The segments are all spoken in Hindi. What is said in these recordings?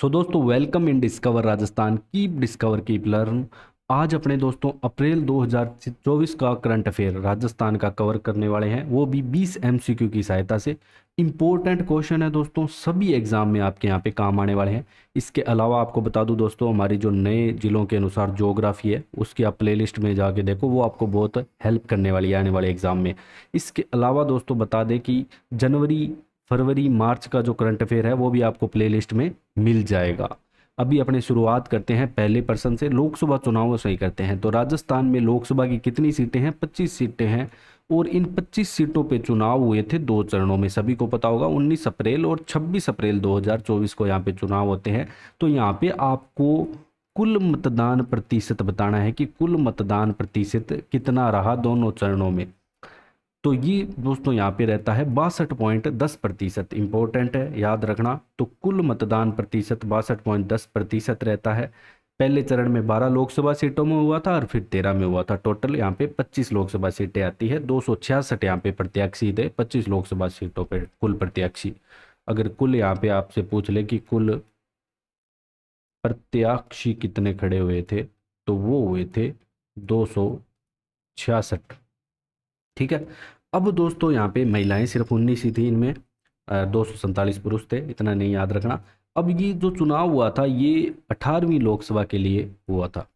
सो दोस्तों welcome in discover Rajasthan keep discover keep learn. आज अपने दोस्तों अप्रैल 2024 का करंट अफेयर राजस्थान का कवर करने वाले हैं, वो भी 20 एमसीक्यू की सहायता से। इंपॉर्टेंट क्वेश्चन है दोस्तों, सभी एग्जाम में आपके यहाँ पे काम आने वाले हैं। इसके अलावा आपको बता दूं दोस्तों, हमारी जो नए जिलों के अनुसार ज्योग्राफी है उसकी आप प्लेलिस्ट में जाके देखो, वो आपको बहुत हेल्प करने वाली है आने वाले एग्जाम में। इसके अलावा दोस्तों बता दें कि जनवरी फरवरी मार्च का जो करंट अफेयर है वो भी आपको प्लेलिस्ट में मिल जाएगा। अभी अपने शुरुआत करते हैं पहले पर्सन से, लोकसभा चुनाव से ही करते हैं। तो राजस्थान में लोकसभा की कितनी सीटें हैं? 25 सीटें हैं। और इन 25 सीटों पे चुनाव हुए थे दो चरणों में, सभी को पता होगा। 19 अप्रैल और 26 अप्रैल 2024 को यहाँ पे चुनाव होते हैं। तो यहाँ पे आपको कुल मतदान प्रतिशत बताना है कि कुल मतदान प्रतिशत कितना रहा दोनों चरणों में। तो ये दोस्तों यहाँ पे रहता है 62.10%। इंपॉर्टेंट है, याद रखना। तो कुल मतदान प्रतिशत 62.10% रहता है। पहले चरण में 12 लोकसभा सीटों में हुआ था और फिर 13 में हुआ था। टोटल यहाँ पे 25 लोकसभा सीटें आती है। 266 यहाँ पे प्रत्याशी थे 25 लोकसभा सीटों पे कुल प्रत्याशी। अगर कुल यहाँ पे आपसे पूछ ले कि कुल प्रत्याशी कितने खड़े हुए थे, तो वो हुए थे 266। ठीक है। अब दोस्तों यहाँ पे महिलाएं सिर्फ 19 ही थी इनमें, 247 पुरुष थे, इतना नहीं याद रखना। अब ये जो चुनाव हुआ था ये 18वीं लोकसभा के लिए हुआ था,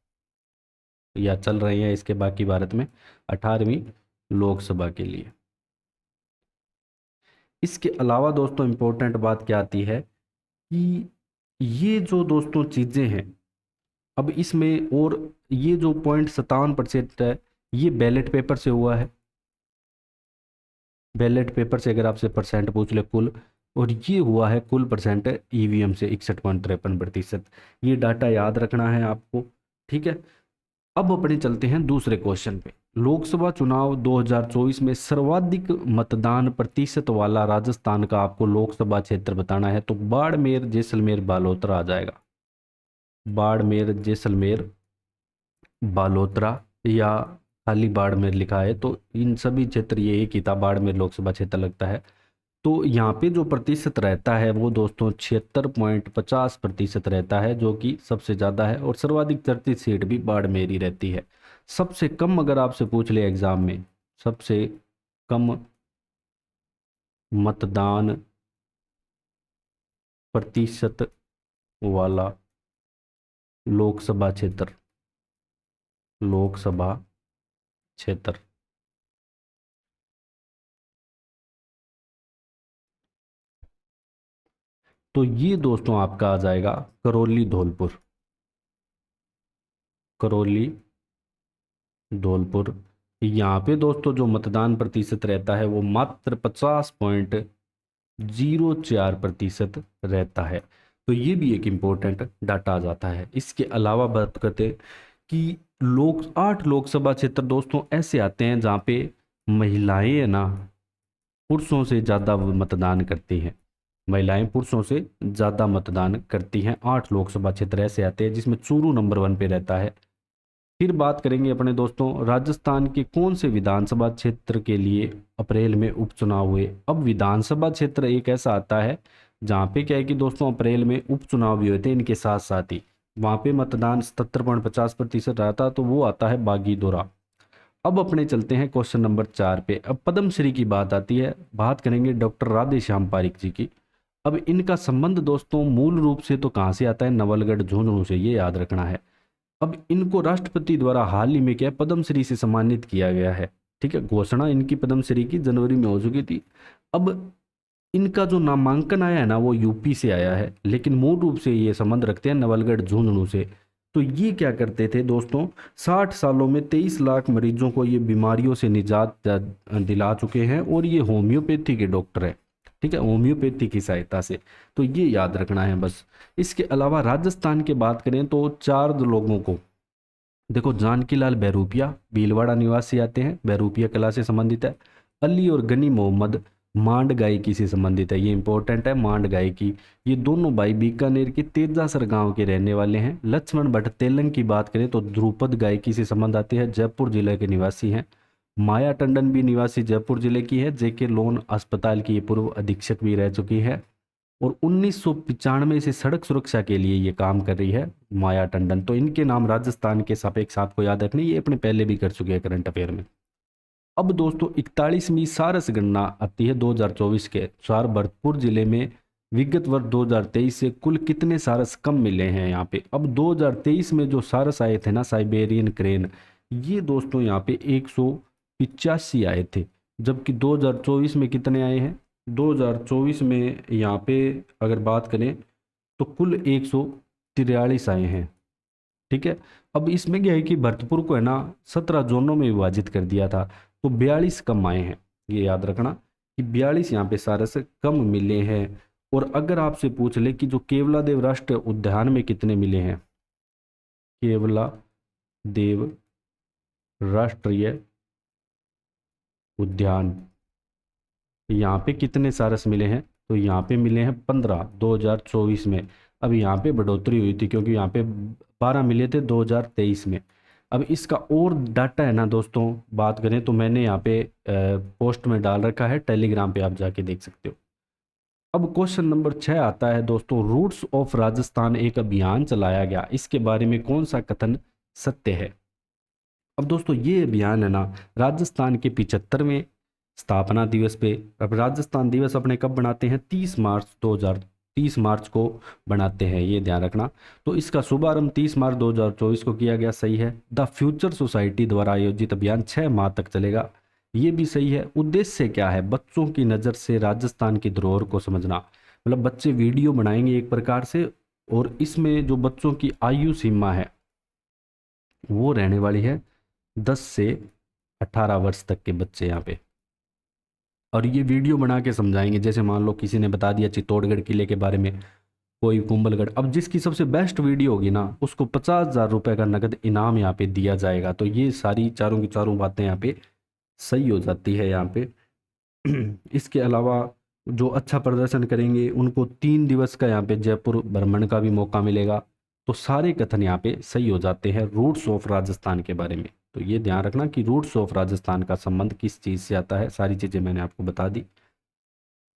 या चल रहे हैं इसके बाकी भारत में 18वीं लोकसभा के लिए। इसके अलावा दोस्तों इंपॉर्टेंट बात क्या आती है कि ये जो दोस्तों चीज़ें हैं, अब इसमें और ये जो 0.57% है ये बैलेट पेपर से हुआ है। बैलेट पेपर से अगर आपसे परसेंट पूछ ले कुल, और ये हुआ है कुल परसेंट ईवीएम से 61.53%। ये डाटा याद रखना है आपको, ठीक है। अब अपने चलते हैं दूसरे क्वेश्चन पे। लोकसभा चुनाव 2024 में सर्वाधिक मतदान प्रतिशत वाला राजस्थान का आपको लोकसभा क्षेत्र बताना है। तो बाड़मेर, जैसलमेर, बालोतरा आ जाएगा। बाड़मेर, जैसलमेर, बालोतरा, या खाली बाड़मेर लिखा है तो इन सभी क्षेत्र ये एक ही था, बाड़मेर लोकसभा क्षेत्र लगता है। तो यहाँ पे जो प्रतिशत रहता है वो दोस्तों 76.50% रहता है, जो कि सबसे ज़्यादा है। और सर्वाधिक चर्चित सीट भी बाड़मेर ही रहती है। सबसे कम अगर आपसे पूछ ले एग्जाम में, सबसे कम मतदान प्रतिशत वाला लोकसभा क्षेत्र, लोकसभा क्षेत्र, तो ये दोस्तों आपका आ जाएगा करौली धौलपुर। करौली धौलपुर। यहाँ पे दोस्तों जो मतदान प्रतिशत रहता है वो मात्र 50.04% रहता है। तो ये भी एक इम्पोर्टेंट डाटा आ जाता है। इसके अलावा बात करते हैं कि 8 लोकसभा क्षेत्र दोस्तों ऐसे आते हैं जहाँ पे महिलाएं है ना पुरुषों से ज़्यादा मतदान करती हैं। महिलाएं पुरुषों से ज़्यादा मतदान करती हैं। 8 लोकसभा क्षेत्र ऐसे आते हैं जिसमें चूरू नंबर 1 पे रहता है। फिर बात करेंगे अपने दोस्तों, राजस्थान के कौन से विधानसभा क्षेत्र के लिए अप्रैल में उपचुनाव हुए। अब विधानसभा क्षेत्र एक ऐसा आता है जहाँ पे क्या है कि दोस्तों अप्रैल में उपचुनाव भी हुए थे, इनके साथ साथ ही वहाँ पे मतदान 77.50% रहा था, तो वो आता है बागीदोरा। अब अपने चलते हैं क्वेश्चन नंबर 4 पे। अब पद्मश्री की बात आती है, बात करेंगे डॉक्टर राधे श्याम पारिक जी की। अब इनका संबंध दोस्तों मूल रूप से तो कहाँ से आता है? नवलगढ़ झुंझुनू से, ये याद रखना है। अब इनको राष्ट्रपति द्वारा हाल ही में क्या पद्मश्री से सम्मानित किया गया है। ठीक है, घोषणा इनकी पद्मश्री की जनवरी में हो चुकी थी। अब इनका जो नामांकन आया है ना वो यूपी से आया है, लेकिन मूल रूप से ये संबंध रखते हैं नवलगढ़ झुंझुनू से। तो ये क्या करते थे दोस्तों, 60 सालों में 23 लाख मरीजों को ये बीमारियों से निजात दिला चुके हैं, और ये होम्योपैथी के डॉक्टर हैं। ठीक है, होम्योपैथी की सहायता से। तो ये याद रखना है बस। इसके अलावा राजस्थान की बात करें तो 4 लोगों को देखो, जानकी लाल बहरूपिया भीलवाड़ा निवासी आते हैं, बहरूपिया कला से संबंधित है। अली और गनी मोहम्मद मांड गायकी से संबंधित है, ये इंपॉर्टेंट है मांड गायकी। ये दोनों भाई बीकानेर के तेजासर गांव के रहने वाले हैं। लक्ष्मण भट्ट तेलंग की बात करें तो ध्रुपद गायकी से संबंध आते हैं, जयपुर जिले के निवासी हैं। माया टंडन भी निवासी जयपुर जिले की है, जेके लोन अस्पताल की ये पूर्व अधीक्षक भी रह चुकी है। और 1995 से सड़क सुरक्षा के लिए ये काम कर रही है माया टंडन। तो इनके नाम राजस्थान के सापेक्ष आपको याद रखने, ये अपने पहले भी कर चुके हैं करंट अफेयर में। अब दोस्तों 41वीं सारस गणना आती है 2024 के अनुसार भरतपुर जिले में विगत वर्ष 2023 से कुल कितने सारस कम मिले हैं यहाँ पे। अब 2023 में जो सारस आए थे ना साइबेरियन क्रेन, ये दोस्तों यहाँ पे 185 आए थे, जबकि 2024 में कितने आए हैं, 2024 में यहाँ पे अगर बात करें तो कुल 143 आए हैं। ठीक है, अब इसमें क्या है कि भरतपुर को है ना 17 जोनों में विभाजित कर दिया था, तो 42 कम आए हैं। ये याद रखना कि 42 यहाँ पे सारस कम मिले हैं। और अगर आपसे पूछ ले कि जो केवलादेव राष्ट्रीय उद्यान में कितने मिले हैं, केवलादेव राष्ट्रीय उद्यान यहाँ पे कितने सारस मिले हैं, तो यहाँ पे मिले हैं 15 2024 में। अब यहाँ पे बढ़ोतरी हुई थी क्योंकि यहाँ पे 12 मिले थे 2023 में। अब इसका और डाटा है ना दोस्तों, बात करें तो मैंने यहाँ पे पोस्ट में डाल रखा है, टेलीग्राम पे आप जाके देख सकते हो। अब क्वेश्चन नंबर 6 आता है दोस्तों, रूट्स ऑफ राजस्थान एक अभियान चलाया गया, इसके बारे में कौन सा कथन सत्य है। अब दोस्तों ये अभियान है ना राजस्थान के 75वें स्थापना दिवस पे, अब राजस्थान दिवस अपने कब बनाते हैं, 30 मार्च को बनाते हैं, ये ध्यान रखना। तो इसका शुभारंभ 30 मार्च 2024 को किया गया, सही है। द फ्यूचर सोसाइटी द्वारा आयोजित अभियान 6 माह तक चलेगा, ये भी सही है। उद्देश्य क्या है, बच्चों की नज़र से राजस्थान की धरोहर को समझना, मतलब बच्चे वीडियो बनाएंगे एक प्रकार से, और इसमें जो बच्चों की आयु सीमा है वो रहने वाली है 10 से 18 वर्ष तक के बच्चे यहाँ पे, और ये वीडियो बना के समझाएंगे। जैसे मान लो किसी ने बता दिया चित्तौड़गढ़ किले के बारे में, कोई कुंभलगढ़, अब जिसकी सबसे बेस्ट वीडियो होगी ना उसको 50,000 रुपये का नगद इनाम यहाँ पे दिया जाएगा। तो ये सारी चारों की चारों बातें यहाँ पे सही हो जाती है यहाँ पे। इसके अलावा जो अच्छा प्रदर्शन करेंगे उनको 3 दिवस का यहाँ पे जयपुर भ्रमण का भी मौका मिलेगा। तो सारे कथन यहाँ पे सही हो जाते हैं रूट्स ऑफ राजस्थान के बारे में। तो ये ध्यान रखना कि रूट्स ऑफ राजस्थान का संबंध किस चीज़ से आता है, सारी चीज़ें मैंने आपको बता दी।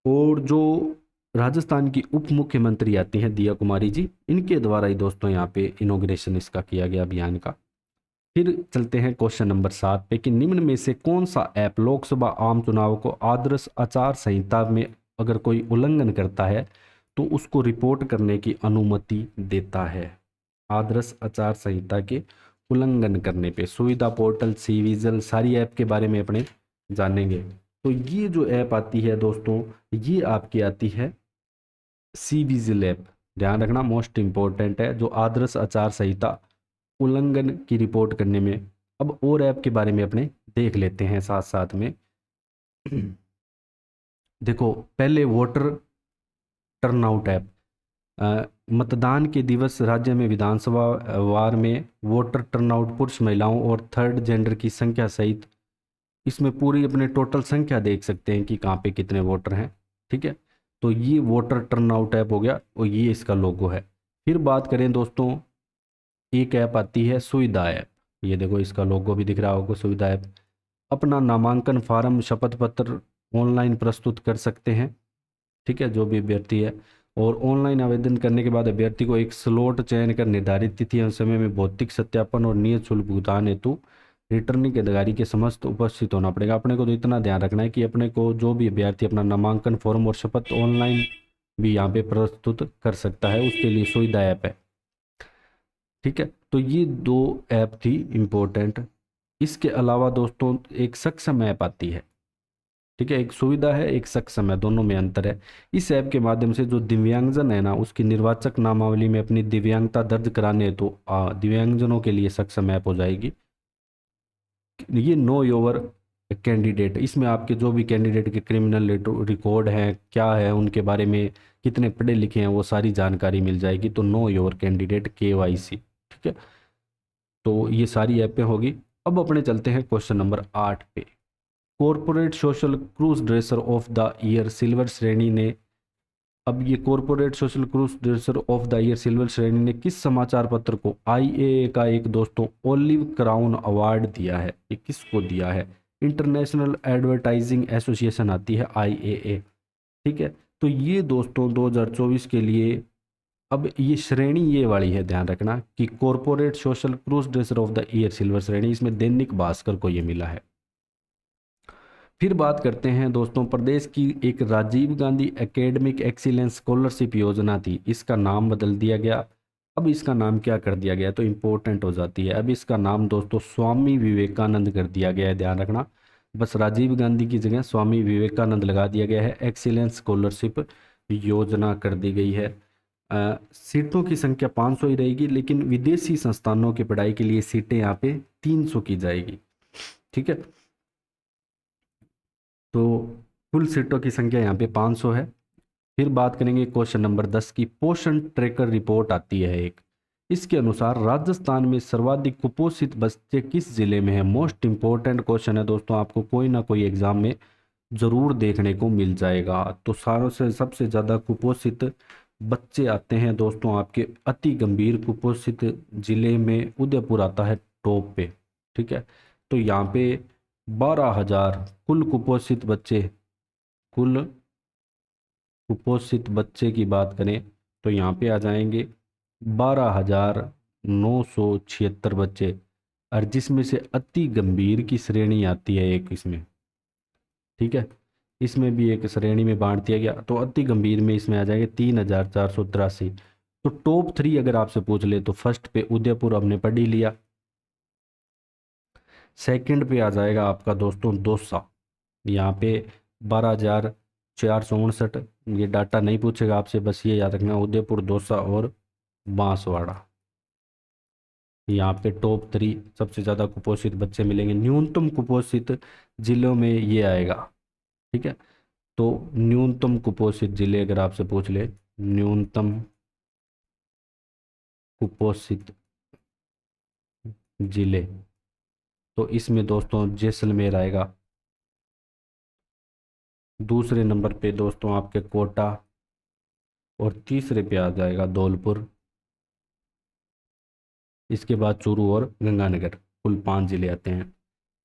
और जो राजस्थान की उप मुख्यमंत्री आती हैं दिया कुमारी जी, इनके द्वारा ही दोस्तों यहाँ पे इनॉग्रेशन इसका किया गया अभियान का। फिर चलते हैं क्वेश्चन नंबर 7 पे कि निम्न में से कौन सा ऐप लोकसभा आम चुनाव को आदर्श आचार संहिता में अगर कोई उल्लंघन करता है तो उसको रिपोर्ट करने की अनुमति देता है। आदर्श आचार संहिता के उल्लंघन करने पे सुविधा पोर्टल, सी विजिल, सारी ऐप के बारे में अपने जानेंगे। तो ये जो ऐप आती है दोस्तों, ये आपकी आती है सी विजिल ऐप, ध्यान रखना मोस्ट इंपॉर्टेंट है, जो आदर्श आचार संहिता उल्लंघन की रिपोर्ट करने में। अब और ऐप के बारे में अपने देख लेते हैं साथ साथ में। देखो पहले वोटर टर्नआउट ऐप, मतदान के दिवस राज्य में विधानसभा वार में वोटर टर्नआउट पुरुष, महिलाओं और थर्ड जेंडर की संख्या सहित इसमें पूरी अपने टोटल संख्या देख सकते हैं कि कहाँ पे कितने वोटर हैं। ठीक है, तो ये वोटर टर्नआउट ऐप हो गया और ये इसका लोगो है। फिर बात करें दोस्तों, एक ऐप आती है सुविधा ऐप, ये देखो इसका लोगो भी दिख रहा होगा सुविधा ऐप। अपना नामांकन फार्म, शपथ पत्र ऑनलाइन प्रस्तुत कर सकते हैं। ठीक है, जो भी अभ्यर्थी है, और ऑनलाइन आवेदन करने के बाद अभ्यर्थी को एक स्लॉट चयन कर निर्धारित तिथि एवं समय में भौतिक सत्यापन और नियत शुल्क भुगतान हेतु रिटर्निंग अधिकारी के समस्त उपस्थित होना पड़ेगा। अपने को तो इतना ध्यान रखना है कि अपने को जो भी अभ्यर्थी अपना नामांकन फॉर्म और शपथ ऑनलाइन भी यहाँ पे प्रस्तुत कर सकता है, उसके लिए सुविधा ऐप है। ठीक है, तो ये 2 ऐप थी इम्पोर्टेंट। इसके अलावा दोस्तों एक सक्षम ऐप आती है। ठीक है, एक सुविधा है एक सक्षम है, दोनों में अंतर है। इस ऐप के माध्यम से जो दिव्यांगजन है ना उसकी निर्वाचक नामावली में अपनी दिव्यांगता दर्ज कराने तो दिव्यांगजनों के लिए सक्षम ऐप हो जाएगी। ये नो योर कैंडिडेट, इसमें आपके जो भी कैंडिडेट के क्रिमिनल रिकॉर्ड हैं, क्या है उनके बारे में, कितने पढ़े लिखे हैं, वो सारी जानकारी मिल जाएगी। तो नो योर कैंडिडेट KYC। ठीक है, तो ये सारी ऐपें होगी। अब अपने चलते हैं क्वेश्चन नंबर 8 पे। Corporate social cruise dresser of the year silver श्रेणी ने, अब ये corporate social cruise dresser of the year silver श्रेणी ने किस समाचार पत्र को IAA का एक दोस्तों ओलिव क्राउन अवार्ड दिया है, ये किसको दिया है, इंटरनेशनल एडवर्टाइजिंग एसोसिएशन आती है IAA। ठीक है, तो ये दोस्तों 2024 के लिए, अब ये श्रेणी ये वाली है, ध्यान रखना कि corporate social cruise dresser of the year silver श्रेणी, इसमें दैनिक भास्कर को ये मिला है। फिर बात करते हैं दोस्तों, प्रदेश की एक Rajiv Gandhi academic excellence scholarship योजना थी, इसका नाम बदल दिया गया। अब इसका नाम क्या कर दिया गया, तो इम्पोर्टेंट हो जाती है। अब इसका नाम दोस्तों स्वामी विवेकानंद कर दिया गया है, ध्यान रखना। बस राजीव गांधी की जगह स्वामी विवेकानंद लगा दिया गया है, एक्सीलेंस स्कॉलरशिप योजना कर दी गई है। सीटों की संख्या 500 ही रहेगी, लेकिन विदेशी संस्थानों की पढ़ाई के लिए सीटें यहाँ पे 300 की जाएगी। ठीक है, तो कुल सीटों की संख्या यहाँ पे 500 है। फिर बात करेंगे क्वेश्चन नंबर 10 की। पोषण ट्रैकर रिपोर्ट आती है एक, इसके अनुसार राजस्थान में सर्वाधिक कुपोषित बच्चे किस जिले में है। मोस्ट इंपॉर्टेंट क्वेश्चन है दोस्तों, आपको कोई ना कोई एग्जाम में जरूर देखने को मिल जाएगा। तो सारों से सबसे ज़्यादा कुपोषित बच्चे आते हैं दोस्तों आपके अति गंभीर कुपोषित जिले में उदयपुर आता है टॉप पे। ठीक है, तो यहाँ पे 12,000 कुल कुपोषित बच्चे की बात करें तो यहाँ पे आ जाएंगे 12,976 बच्चे, और जिसमें से अति गंभीर की श्रेणी आती है एक इसमें। ठीक है, इसमें भी एक श्रेणी में बांट दिया गया, तो अति गंभीर में इसमें आ जाएंगे 3,483। तो टॉप 3 अगर आपसे पूछ ले तो फर्स्ट पे उदयपुर हमने पढ़ ही लिया, सेकंड पे आ जाएगा आपका दोस्तों दौसा, यहाँ पे 12,459। ये डाटा नहीं पूछेगा आपसे, बस ये याद रखना उदयपुर, दौसा और बांसवाड़ा, यहाँ पे टॉप 3 सबसे ज़्यादा कुपोषित बच्चे मिलेंगे। न्यूनतम कुपोषित जिलों में ये आएगा। ठीक है, तो न्यूनतम कुपोषित जिले अगर आपसे पूछ ले, न्यूनतम कुपोषित जिले, तो इसमें दोस्तों जैसलमेर आएगा। दूसरे नंबर पे दोस्तों आपके कोटा, और तीसरे पे आ जाएगा धौलपुर, इसके बाद चूरू और गंगानगर, कुल 5 जिले आते हैं।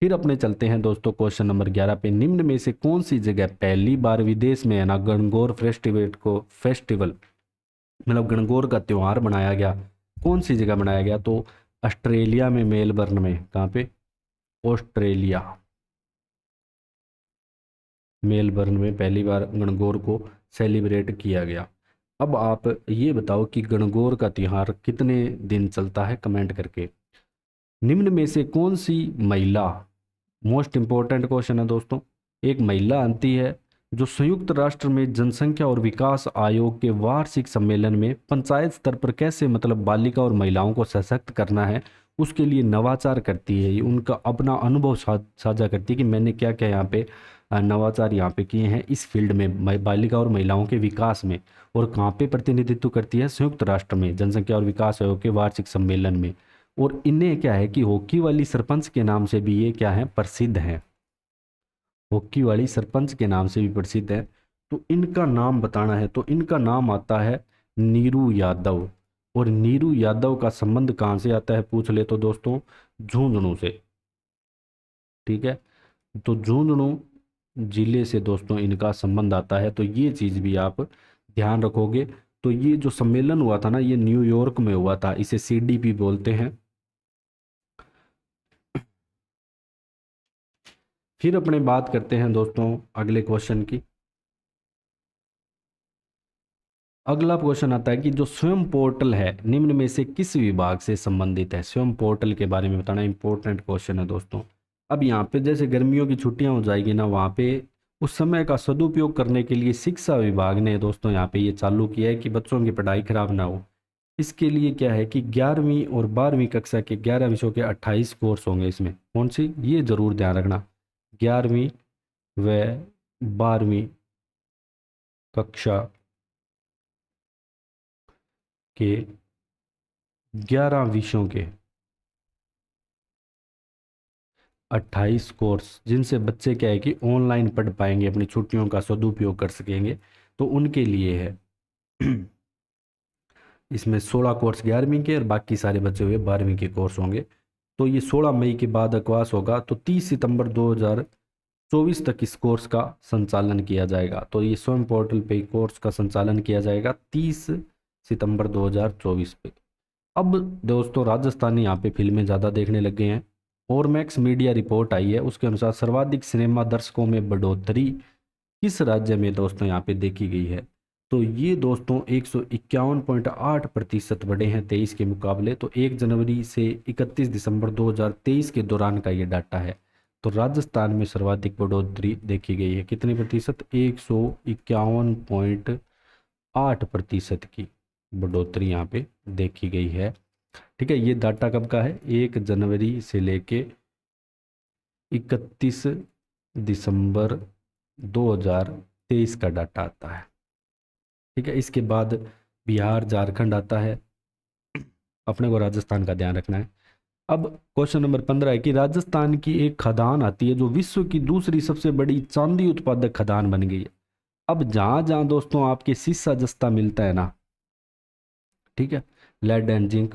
फिर अपने चलते हैं दोस्तों क्वेश्चन नंबर 11 पे। निम्न में से कौन सी जगह पहली बार विदेश में है ना गणगौर फेस्टिवल मतलब गणगौर का त्यौहार मनाया गया, कौन सी जगह मनाया गया, तो ऑस्ट्रेलिया में, मेलबर्न में। कहाँ पे, ऑस्ट्रेलिया, मेलबर्न में पहली बार गणगौर को सेलिब्रेट किया गया। अब आप ये बताओ कि गणगौर का त्यौहार कितने दिन चलता है, कमेंट करके। निम्न में से कौन सी महिला, मोस्ट इंपॉर्टेंट क्वेश्चन है दोस्तों, एक महिला आती है जो संयुक्त राष्ट्र में जनसंख्या और विकास आयोग के वार्षिक सम्मेलन में पंचायत स्तर पर कैसे मतलब बालिका और महिलाओं को सशक्त करना है उसके लिए नवाचार करती है। ये उनका अपना अनुभव साझा करती है कि मैंने क्या क्या यहाँ पे नवाचार यहाँ पे किए हैं इस फील्ड में बालिका और महिलाओं के विकास में। और कहाँ पे प्रतिनिधित्व करती है, संयुक्त राष्ट्र में जनसंख्या और विकास आयोग के वार्षिक सम्मेलन में। और इन्हें क्या है कि हॉकी वाली सरपंच के नाम से भी ये क्या है, प्रसिद्ध हैं, हॉकी वाली सरपंच के नाम से भी प्रसिद्ध है। तो इनका नाम बताना है, तो इनका नाम आता है नीरू यादव। और नीरू यादव का संबंध कहाँ से आता है पूछ ले तो दोस्तों झुंझुनू से। ठीक है, तो झुंझुनू जिले से दोस्तों इनका संबंध आता है, तो ये चीज़ भी आप ध्यान रखोगे। तो ये जो सम्मेलन हुआ था ना, ये न्यूयॉर्क में हुआ था, इसे CDP बोलते हैं। फिर अपने बात करते हैं दोस्तों अगले क्वेश्चन की। अगला क्वेश्चन आता है कि जो स्वयं पोर्टल है निम्न में से किस विभाग से संबंधित है। स्वयं पोर्टल के बारे में बताना इंपॉर्टेंट क्वेश्चन है दोस्तों। अब यहाँ पे जैसे गर्मियों की छुट्टियां हो जाएगी ना, वहाँ पे उस समय का सदुपयोग करने के लिए शिक्षा विभाग ने दोस्तों यहाँ पे ये चालू किया है कि बच्चों की पढ़ाई खराब ना हो। इसके लिए क्या है कि 11वीं और 12वीं कक्षा के 11 विषयों के 28 कोर्स होंगे इसमें। कौन सी, ये जरूर ध्यान रखना, 11वीं व 12वीं कक्षा के 11 विषयों के 28 कोर्स, जिनसे बच्चे क्या है कि ऑनलाइन पढ़ पाएंगे, अपनी छुट्टियों का सदुपयोग कर सकेंगे, तो उनके लिए है। इसमें 16 कोर्स 11वीं के और बाकी सारे बचे हुए 12वीं के कोर्स होंगे। तो ये 16 मई के बाद अकवास होगा, तो 30 सितंबर 2024 24 तक इस कोर्स का संचालन किया जाएगा। तो ये स्वयं पोर्टल पे कोर्स का संचालन किया जाएगा 30 सितंबर 2024 पे। अब दोस्तों राजस्थानी यहाँ पे फिल्में ज़्यादा देखने लग गए हैं। और मैक्स मीडिया रिपोर्ट आई है, उसके अनुसार सर्वाधिक सिनेमा दर्शकों में बढ़ोतरी किस राज्य में दोस्तों यहाँ पे देखी गई है। तो ये दोस्तों 151.8% बढ़े हैं 23 के मुकाबले। तो 1 जनवरी से 31 दिसंबर 2023 के दौरान का ये डाटा है। तो राजस्थान में सर्वाधिक बढ़ोतरी देखी गई है, कितनी प्रतिशत, 151.8% की बढ़ोतरी यहाँ पे देखी गई है। ठीक है, ये डाटा कब का है, 1 जनवरी से लेके 31 दिसंबर 2023 का डाटा आता है। ठीक है, इसके बाद बिहार झारखंड आता है, अपने को राजस्थान का ध्यान रखना है। अब क्वेश्चन नंबर 15 है कि राजस्थान की एक खदान आती है जो विश्व की दूसरी सबसे बड़ी चांदी उत्पादक खदान बन गई है। अब जहां जहां दोस्तों आपके सीसा जस्ता मिलता है ना, ठीक है, लेड एंड जिंक,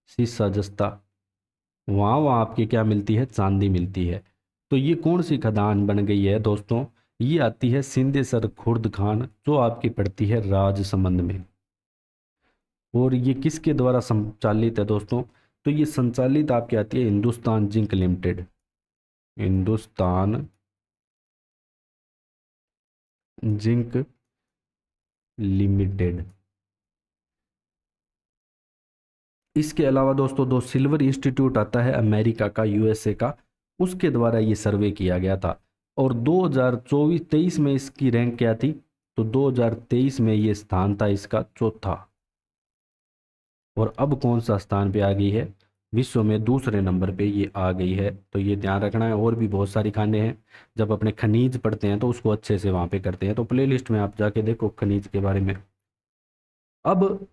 सीसा जस्ता, वहां वहां आपकी क्या मिलती है, चांदी मिलती है। तो ये कौन सी खदान बन गई है दोस्तों, ये आती है सिंदेसर खुर्द खान, जो आपकी पड़ती है राजसमंद में। और ये किसके द्वारा संचालित है दोस्तों, तो ये संचालित आपकी आती है Hindustan zinc limited, Hindustan zinc limited. इसके अलावा दोस्तों दो सिल्वर इंस्टीट्यूट आता है अमेरिका का, यूएसए का, उसके द्वारा ये सर्वे किया गया था। और 2024-23 में इसकी रैंक क्या थी, तो 2023 में ये स्थान था इसका चौथा। और अब कौन सा स्थान पे आ गई है, विश्व में दूसरे नंबर पे ये आ गई है। तो ये ध्यान रखना है। और भी बहुत सारी खाने हैं, जब अपने खनिज पढ़ते हैं तो उसको अच्छे से वहाँ पे करते हैं। तो प्लेलिस्ट में आप जाके देखो खनिज के बारे में। अब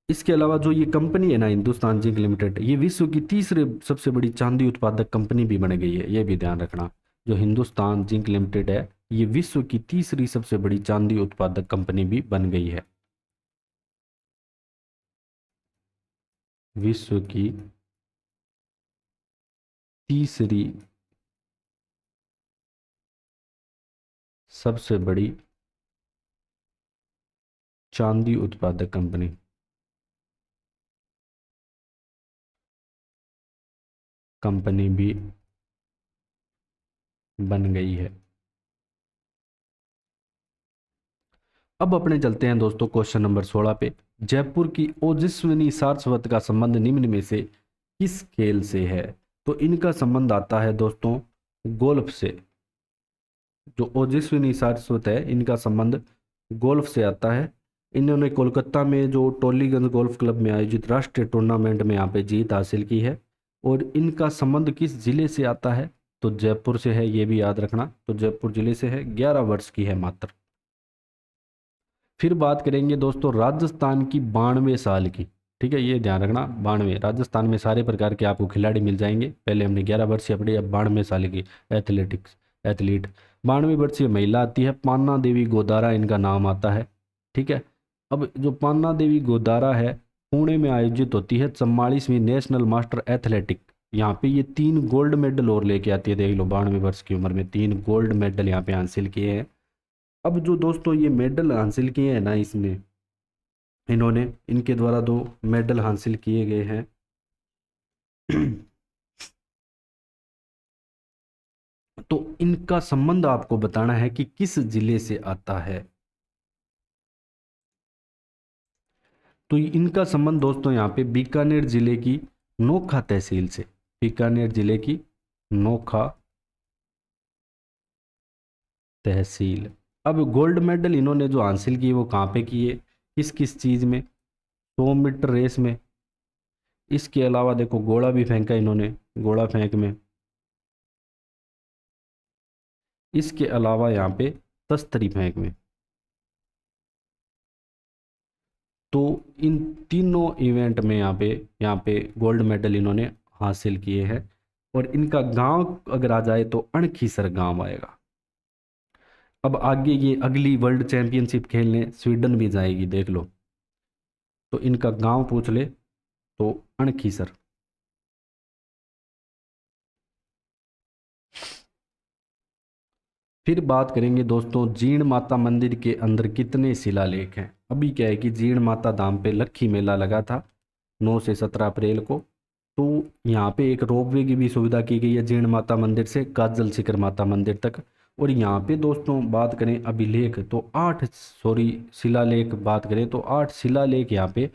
इसके अलावा जो ये कंपनी है ना हिंदुस्तान जिंक लिमिटेड, ये विश्व की तीसरे सबसे बड़ी चांदी उत्पादक कंपनी भी बन गई है, ये भी ध्यान रखना। जो हिंदुस्तान जिंक लिमिटेड है, ये विश्व की तीसरी सबसे बड़ी चांदी उत्पादक कंपनी भी बन गई है। विश्व की तीसरी सबसे बड़ी चांदी उत्पादक कंपनी भी बन गई है। अब अपने चलते हैं दोस्तों क्वेश्चन नंबर 16 पे। जयपुर की ओजस्विनी सारस्वत का संबंध निम्न में से किस खेल से है, तो इनका संबंध आता है दोस्तों गोल्फ से। जो ओजस्विनी सारस्वत है, इनका संबंध गोल्फ से आता है। इन्होंने कोलकाता में जो टोलीगंज गोल्फ क्लब में आयोजित राष्ट्रीय टूर्नामेंट में यहाँ पे जीत हासिल की है। और इनका संबंध किस जिले से आता है, तो जयपुर से है, ये भी याद रखना। तो जयपुर जिले से है, 11 वर्ष की है मात्र। फिर बात करेंगे दोस्तों राजस्थान की 92 साल की। ठीक है, ये ध्यान रखना, 92। राजस्थान में सारे प्रकार के आपको खिलाड़ी मिल जाएंगे। पहले हमने 11 वर्षीय पढ़ी, अब 92 साल की एथलीट। 92 वर्षीय महिला आती है पान्ना देवी गोदारा, इनका नाम आता है। ठीक है, अब जो पान्ना देवी गोदारा है, पुणे में आयोजित होती है 44वीं नेशनल मास्टर एथलेटिक। यहाँ पे ये 3 गोल्ड मेडल और लेके आती है, देख लो 92 वर्ष की उम्र में 3 गोल्ड मेडल यहाँ पे हासिल किए हैं। अब जो दोस्तों ये मेडल हासिल किए हैं ना, इसमें इन्होंने, इनके द्वारा 2 मेडल हासिल किए गए हैं। तो इनका संबंध आपको बताना है कि किस जिले से आता है। तो इनका संबंध दोस्तों यहाँ पे बीकानेर जिले की नोखा तहसील से, बीकानेर जिले की नोखा तहसील। अब गोल्ड मेडल इन्होंने जो हासिल किए वो कहाँ पे किए, किस किस चीज़ में, 100 मीटर रेस में। इसके अलावा देखो गोला भी फेंका इन्होंने, गोला फेंक में। इसके अलावा यहाँ पे तस्तरी फेंक में। तो इन तीनों इवेंट में यहाँ पे गोल्ड मेडल इन्होंने हासिल किए हैं। और इनका गांव अगर आ जाए तो अणखीसर गांव आएगा। अब आगे ये अगली वर्ल्ड चैंपियनशिप खेलने स्वीडन भी जाएगी, देख लो। तो इनका गांव पूछ ले तो अणखीसर। फिर बात करेंगे दोस्तों जीण माता मंदिर के अंदर कितने शिलालेख हैं। अभी क्या है कि जीण माता धाम पे लक्खी मेला लगा था 9 से 17 अप्रैल को। तो यहाँ पे एक रोपवे की भी सुविधा की गई है जीण माता मंदिर से काजल शिखर माता मंदिर तक। और यहाँ पे दोस्तों बात करें अभिलेख तो 8 शिलालेख बात करें तो 8 शिलालेख यहाँ पे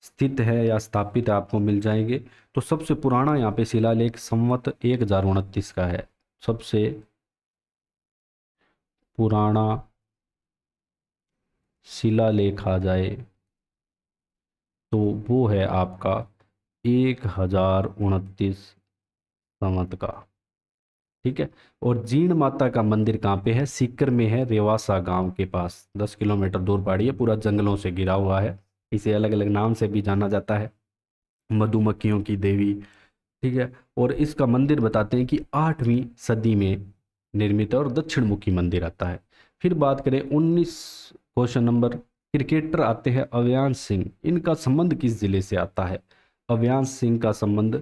स्थित है या स्थापित है, आपको मिल जाएंगे। तो सबसे पुराना यहाँ पे शिलालेख संवत 1029 का है। सबसे पुराना शिलालेख आ जाए तो वो है आपका 1029 संवत का। ठीक है। और जीण माता का मंदिर कहाँ पे है? सीकर में है, रेवासा गांव के पास 10 किलोमीटर दूर पड़ी है, पूरा जंगलों से घिरा हुआ है। इसे अलग अलग नाम से भी जाना जाता है, मधुमक्खियों की देवी। ठीक है। और इसका मंदिर बताते हैं कि 8वीं सदी में निर्मित है और दक्षिण मुखी मंदिर आता है। फिर बात करें 19 क्वेश्चन नंबर, क्रिकेटर आते हैं अव्यांश सिंह, इनका संबंध किस जिले से आता है? अव्यांश सिंह का संबंध,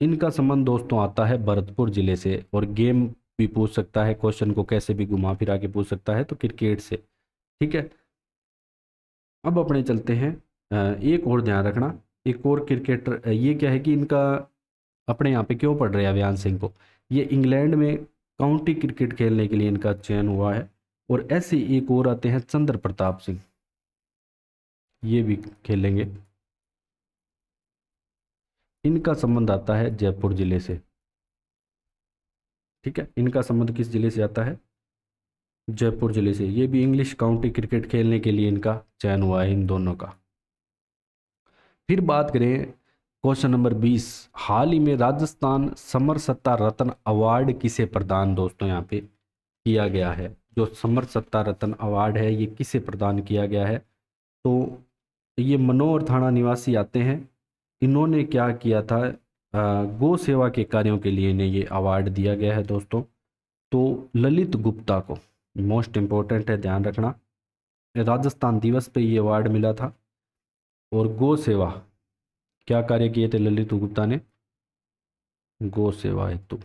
इनका संबंध दोस्तों आता है भरतपुर जिले से। और गेम भी पूछ सकता है, क्वेश्चन को कैसे भी घुमा फिरा के पूछ सकता है, तो क्रिकेट से। ठीक है। अब अपने चलते हैं, एक और ध्यान रखना, एक और क्रिकेटर, ये क्या है कि इनका अपने यहाँ पे क्यों पढ़ रहे हैं अभियान सिंह को, ये इंग्लैंड में काउंटी क्रिकेट खेलने के लिए इनका चयन हुआ है। और ऐसे एक और आते हैं चंद्र प्रताप सिंह, ये भी खेलेंगे। इनका संबंध आता है जयपुर जिले से। ठीक है। इनका संबंध किस जिले से आता है? जयपुर जिले से। ये भी इंग्लिश काउंटी क्रिकेट खेलने के लिए इनका चयन हुआ है इन दोनों का। फिर बात करें क्वेश्चन नंबर 20, हाल ही में राजस्थान समरसत्ता रत्न अवार्ड किसे प्रदान दोस्तों यहाँ पे किया गया है? जो समरसत्ता रत्न अवार्ड है ये किसे प्रदान किया गया है? तो ये मनोहर थाना निवासी आते हैं। इन्होंने क्या किया था, गौ सेवा के कार्यों के लिए इन्हें ये अवार्ड दिया गया है दोस्तों। तो ललित गुप्ता को, मोस्ट इम्पोर्टेंट है ध्यान रखना, राजस्थान दिवस पे ये अवार्ड मिला था। और गौ सेवा, क्या कार्य किए थे ललित गुप्ता ने? गौ सेवा हेतु।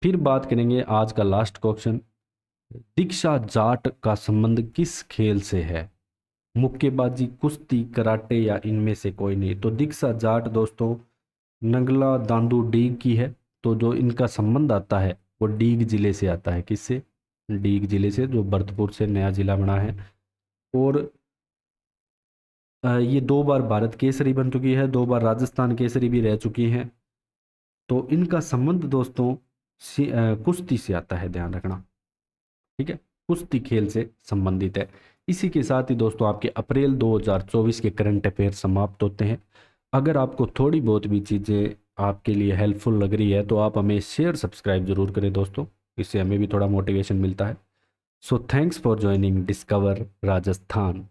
फिर बात करेंगे आज का लास्ट क्वेश्चन, दीक्षा जाट का संबंध किस खेल से है? मुक्केबाजी, कुश्ती, कराटे या इनमें से कोई नहीं? तो दीक्षा जाट दोस्तों नंगला दांदू डीग की है। तो जो इनका संबंध आता है वो डीग जिले से आता है। किससे? डीग जिले से, जो भरतपुर से नया जिला बना है। और ये 2 बार भारत केसरी बन चुकी है, 2 बार राजस्थान केसरी भी रह चुकी हैं। तो इनका संबंध दोस्तों कुश्ती से आता है, ध्यान रखना। ठीक है। कुश्ती खेल से संबंधित है। इसी के साथ ही दोस्तों आपके अप्रैल 2024 के करंट अफेयर समाप्त होते हैं। अगर आपको थोड़ी बहुत भी चीज़ें आपके लिए हेल्पफुल लग रही है तो आप हमें शेयर सब्सक्राइब जरूर करें दोस्तों, इससे हमें भी थोड़ा मोटिवेशन मिलता है। So thanks for joining discover Rajasthan.